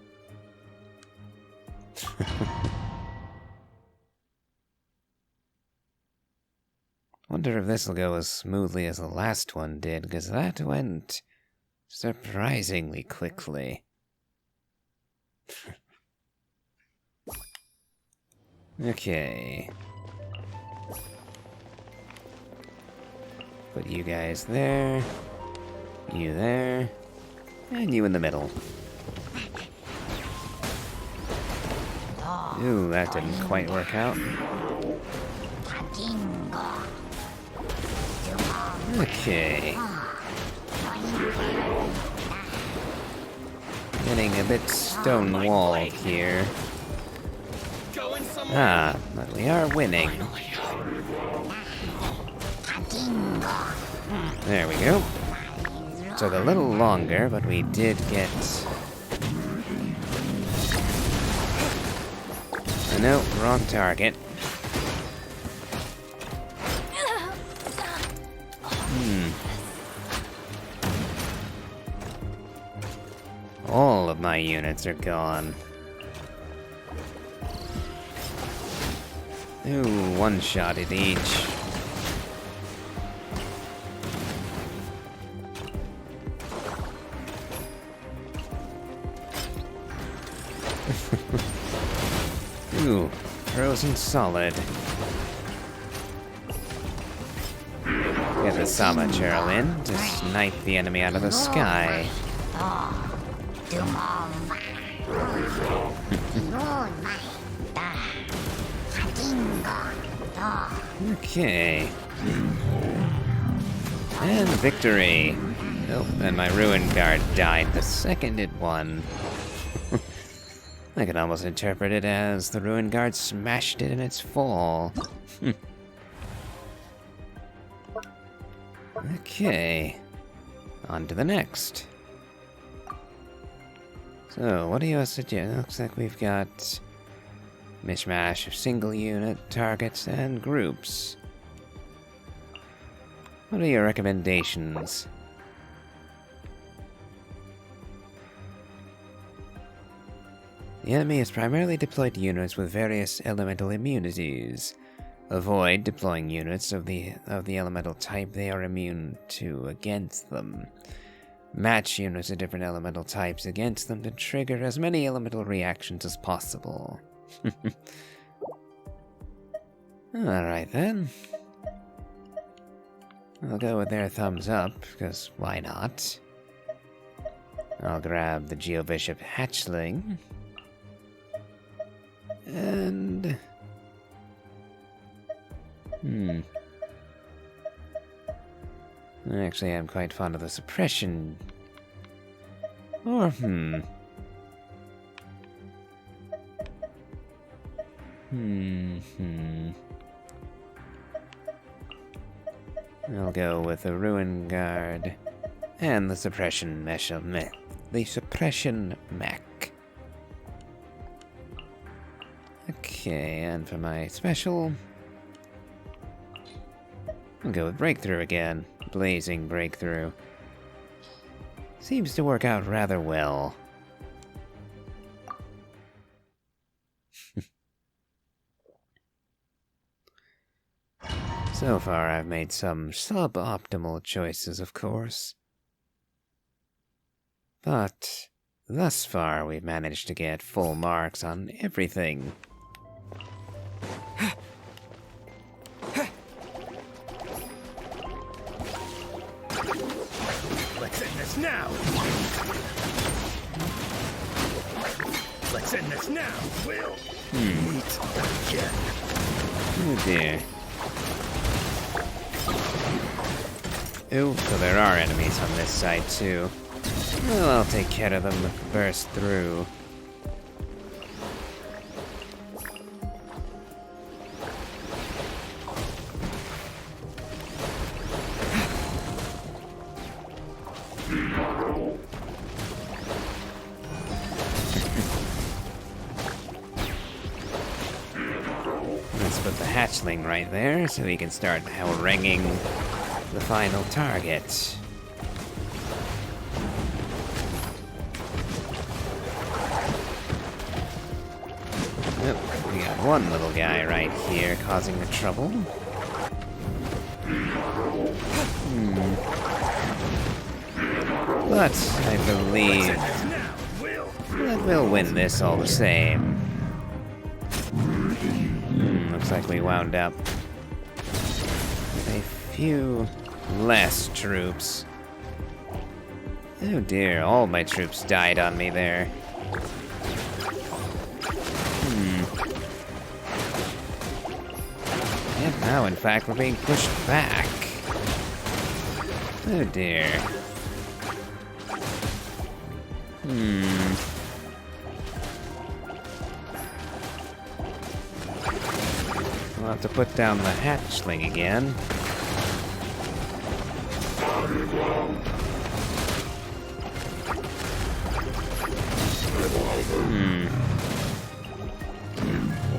Wonder if this'll go as smoothly as the last one did, because that went surprisingly quickly. Okay. Put you guys there, you there, and you in the middle. Ooh, that didn't quite work out. Okay. Getting a bit stonewalled here. But we are winning. There we go. Took a little longer, but we did get... No, wrong target. All of my units are gone. Ooh, one shot at each. Ooh, frozen solid. Get the Sama Churl in to snipe the enemy out of the sky. Okay. And victory. Oh, and my Ruin Guard died the second it won. I could almost interpret it as the Ruin Guard smashed it in its fall. Okay. On to the next. So, what do you suggest? Looks like we've got mishmash of single unit, targets, and groups. What are your recommendations? The enemy has primarily deployed units with various elemental immunities. Avoid deploying units of the elemental type they are immune to against them. Match units of different elemental types against them to trigger as many elemental reactions as possible. Alright then. I'll go with their thumbs up, because why not? I'll grab the Geobishop Hatchling. And... Actually, I'm quite fond of the suppression. Or, I'll go with the Ruin Guard and the suppression the suppression mech. Okay, and for my special, I'll go with Breakthrough again. Blazing Breakthrough. Seems to work out rather well. So far, I've made some suboptimal choices, of course. But thus far, we've managed to get full marks on everything. Let's end this now! Let's end this now! We'll meet again. Oh dear. Ooh, so there are enemies on this side too. Well, I'll take care of them if we burst through. Let's put the hatchling right there so we can start haranguing the final target. Oh, we got one little guy right here causing the trouble. But I believe that we'll win this all the same. Looks like we wound up with a few less troops. Oh dear, all my troops died on me there. Yep, now in fact we're being pushed back. Oh dear. We'll have to put down the hatchling again.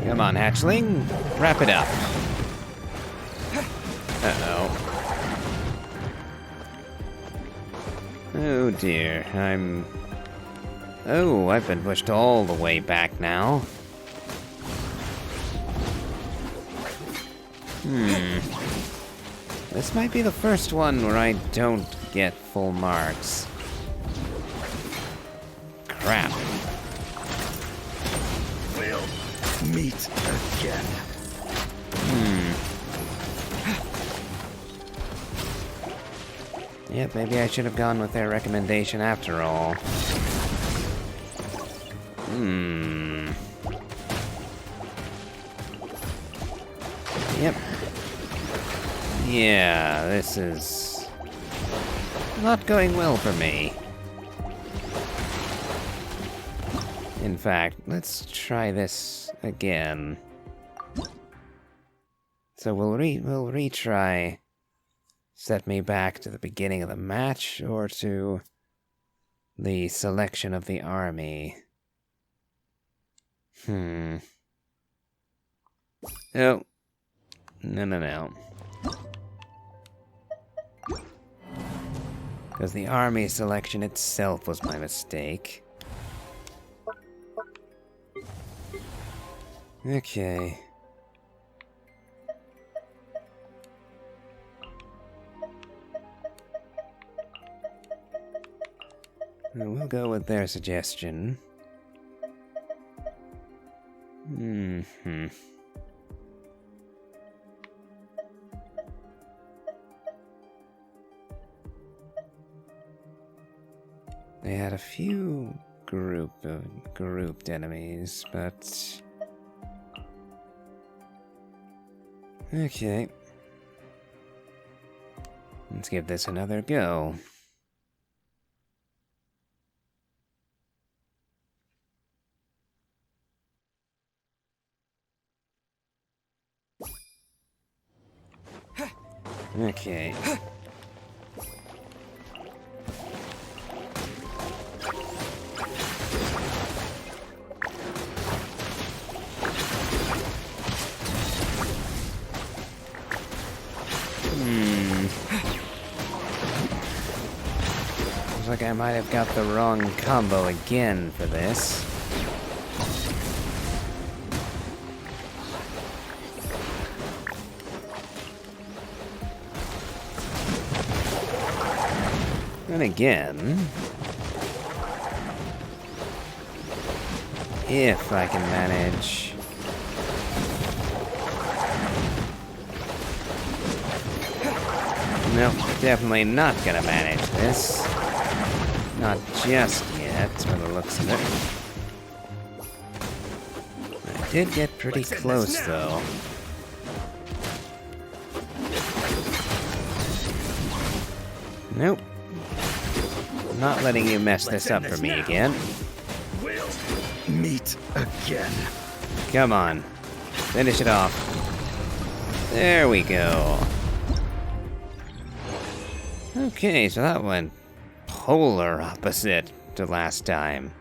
Come on, hatchling. Wrap it up. Uh-oh. Oh dear, Oh, I've been pushed all the way back now. This might be the first one where I don't get full marks. Crap. We'll meet again. Yep, maybe I should have gone with their recommendation after all. Yep. Yeah, this is not going well for me. In fact, let's try this again. So we'll retry. Set me back to the beginning of the match or to the selection of the army. Oh. No. Because the army selection itself was my mistake. Okay. We'll go with their suggestion. They had a few grouped enemies, but okay. Let's give this another go. Okay. Looks like I might have got the wrong combo again for this. And again, if I can manage. Nope, definitely not gonna manage this. Not just yet, by the looks of it. I did get pretty close, though. Nope. Not letting you mess this up for me again. We'll meet again. Come on. Finish it off. There we go. Okay, so that went polar opposite to last time.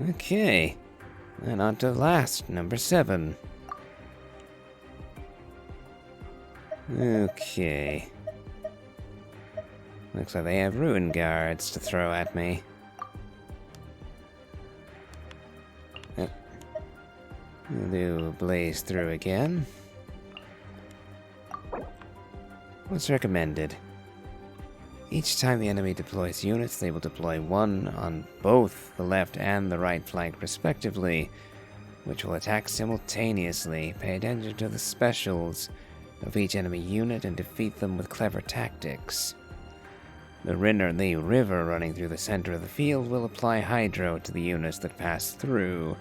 Okay. And on to last, number 7. Okay. Looks like they have ruin guards to throw at me. We'll do blaze through again. What's recommended? Each time the enemy deploys units, they will deploy one on both the left and the right flank respectively, which will attack simultaneously. Pay attention to the specials of each enemy unit and defeat them with clever tactics. The river running through the center of the field will apply hydro to the units that pass through.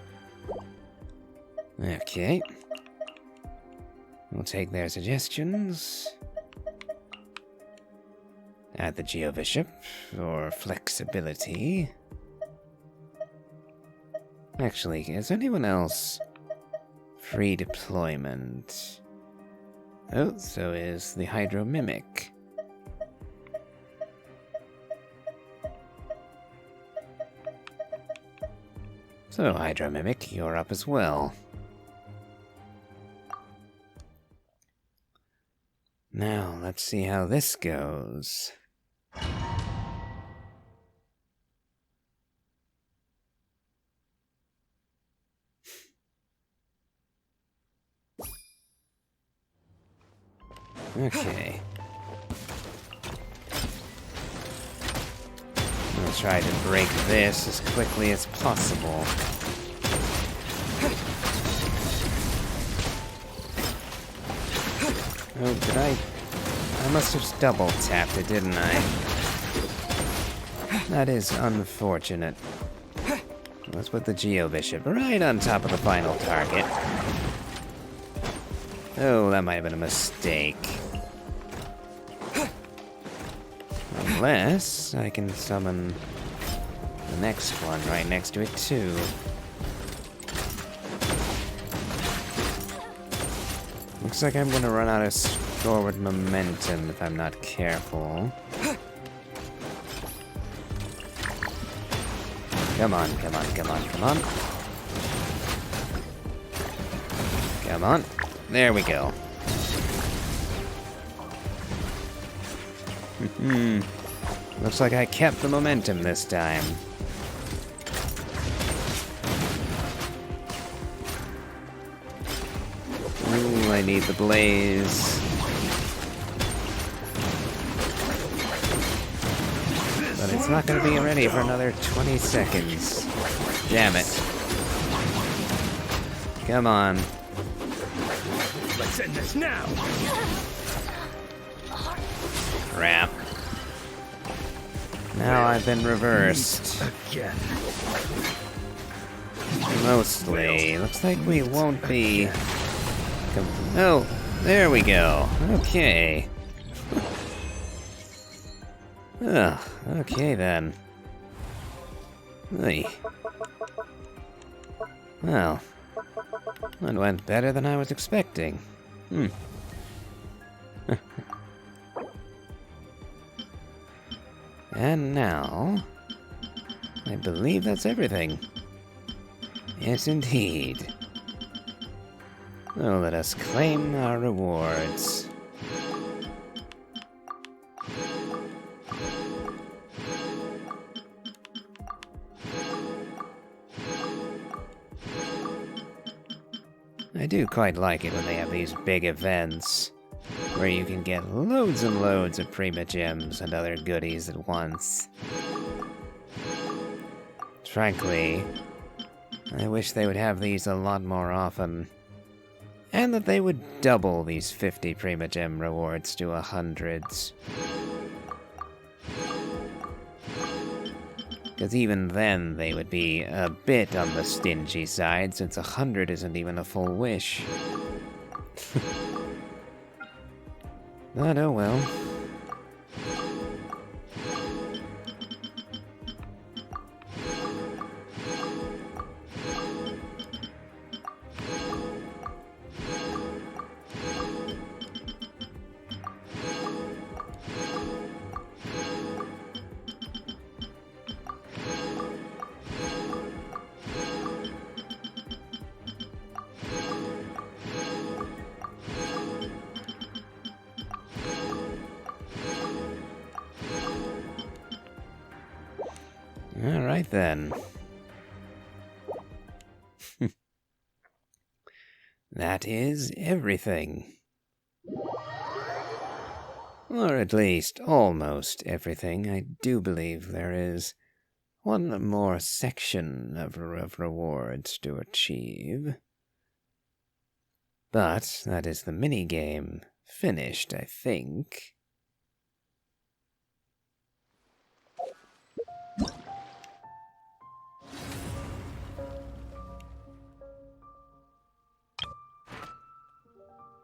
Okay. We'll take their suggestions. Add the Geobishop for flexibility. Actually, is anyone else free deployment? Oh, so is the Hydro Mimic. So, Hydro Mimic, you're up as well. Now, let's see how this goes. Okay. I'll try to break this as quickly as possible. Oh, did I must have double tapped it, didn't I? That is unfortunate. Let's put the Geobishop right on top of the final target. Oh, that might have been a mistake. Unless I can summon the next one right next to it, too. Looks like I'm gonna run out of forward momentum if I'm not careful. Come on, come on, come on, come on. Come on. There we go. Looks like I kept the momentum this time. Ooh, I need the blaze. but it's not gonna be ready for another 20 seconds. Damn it. Come on. Let's end this now! Crap. Now I've been reversed. Again. Mostly. Looks like we won't be... Oh, there we go. Okay. Ugh, okay then. Oy. Well, that went better than I was expecting. And now, I believe that's everything. Yes, indeed. So let us claim our rewards. I do quite like it when they have these big events, where you can get loads and loads of Prima Gems and other goodies at once. Frankly, I wish they would have these a lot more often, and that they would double these 50 Prima Gem rewards to 100s. Because even then, they would be a bit on the stingy side, since 100 isn't even a full wish. But oh well. Alright then. That is everything. Or at least, almost everything. I do believe there is one more section of rewards to achieve. But that is the minigame finished, I think.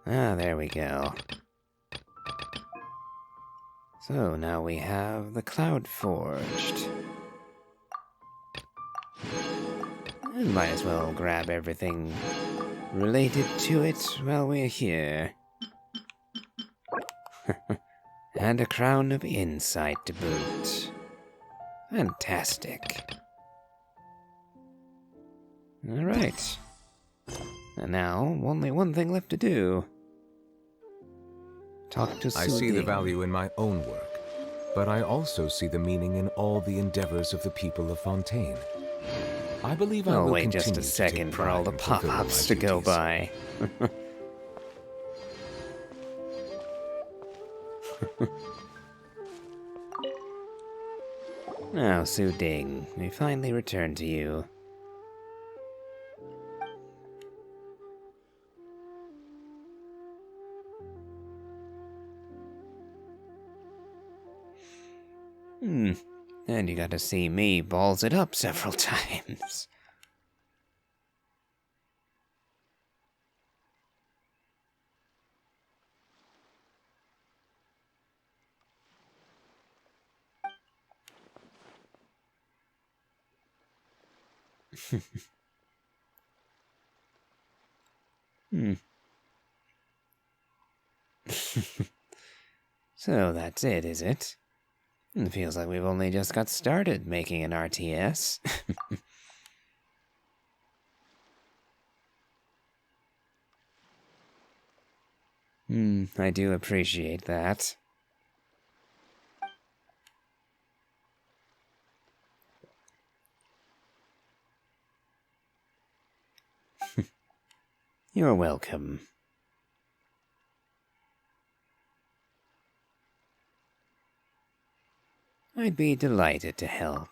Ah, there we go. So now we have the Cloud Forged. And might as well grab everything related to it while we're here. And a Crown of Insight to boot. Fantastic. Alright. And now, only one thing left to do. Talk to Su I see the Ding. value in my own work, but I also see the meaning in all the endeavors of the people of Fontaine. I believe I Oh, will wait continue just a to second take for all pride the in fulfilling my pop-ups to go duties. by. Now, Su Ding, we finally return to you. And you got to see me balls it up several times. So that's it, is it? It feels like we've only just got started making an RTS. I do appreciate that. You're welcome. I'd be delighted to help.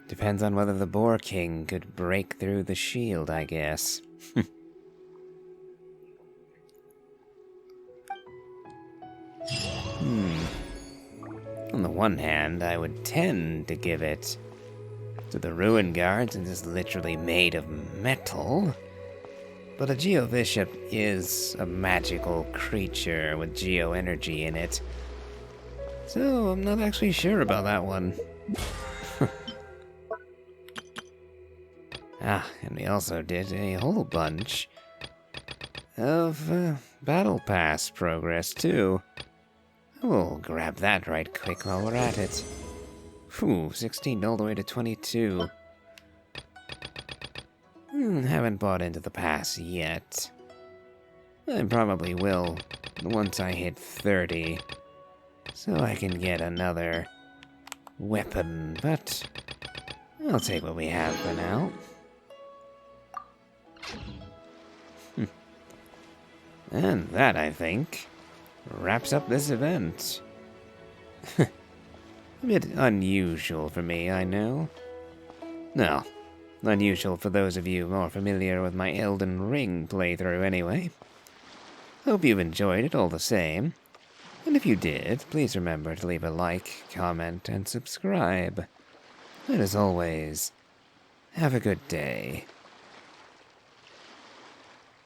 Depends on whether the Boar King could break through the shield, I guess. On the one hand, I would tend to give it to the Ruin Guards, and is literally made of metal. But a Geo Bishop is a magical creature with Geo energy in it. So I'm not actually sure about that one. And we also did a whole bunch of Battle Pass progress too. We'll grab that right quick while we're at it. Whew, 16 all the way to 22. Haven't bought into the pass yet. I probably will once I hit 30. So I can get another weapon, but I'll take what we have for now. And that, I think, wraps up this event. A bit unusual for me, I know. No, unusual for those of you more familiar with my Elden Ring playthrough anyway. Hope you've enjoyed it all the same. And if you did, please remember to leave a like, comment, and subscribe. And as always, have a good day.